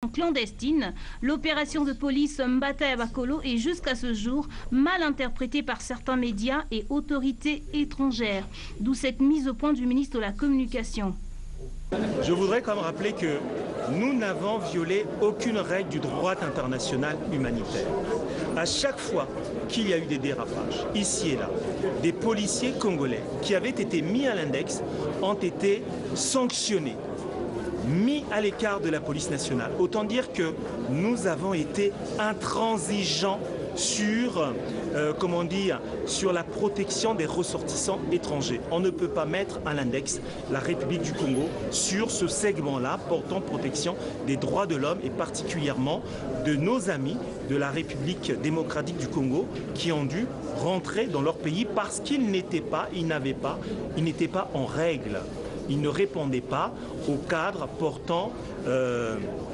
clandestine. L'opération de police Mbata Bakolo est jusqu'à ce jour mal interprétée par certains médias et autorités étrangères, d'où cette mise au point du ministre de la Communication. Je voudrais quand même rappeler que nous n'avons violé aucune règle du droit international humanitaire. À chaque fois qu'il y a eu des dérapages, ici et là, des policiers congolais qui avaient été mis à l'index ont été sanctionnés, mis à l'écart de la police nationale. Autant dire que nous avons été intransigeants sur, sur la protection des ressortissants étrangers. On ne peut pas mettre à l'index la République du Congo sur ce segment-là portant protection des droits de l'homme et particulièrement de nos amis de la République démocratique du Congo qui ont dû rentrer dans leur pays parce qu'ils n'étaient pas en règle. Ils ne répondaient pas au cadre portant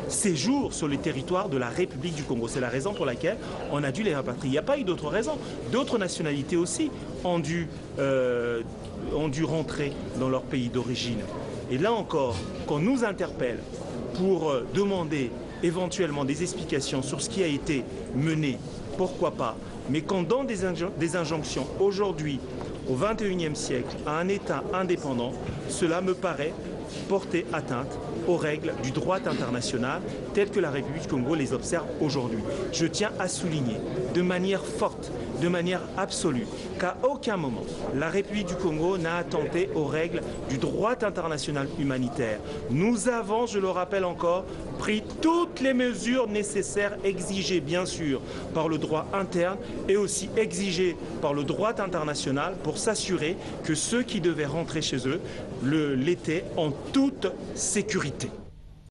séjour sur le territoire de la République du Congo. C'est la raison pour laquelle on a dû les rapatrier. Il n'y a pas eu d'autres raisons. D'autres nationalités aussi ont dû rentrer dans leur pays d'origine. Et là encore, qu'on nous interpelle pour demander éventuellement des explications sur ce qui a été mené, pourquoi pas, mais qu'on donne des injonctions aujourd'hui, au XXIe siècle, à un État indépendant, cela me paraît porter atteinte aux règles du droit international telles que la République du Congo les observe aujourd'hui. Je tiens à souligner de manière forte, de manière absolue, qu'à aucun moment la République du Congo n'a attenté aux règles du droit international humanitaire. Nous avons, je le rappelle encore, pris toutes les mesures nécessaires exigées bien sûr par le droit interne et aussi exigées par le droit international pour s'assurer que ceux qui devaient rentrer chez eux l'étaient en toute sécurité.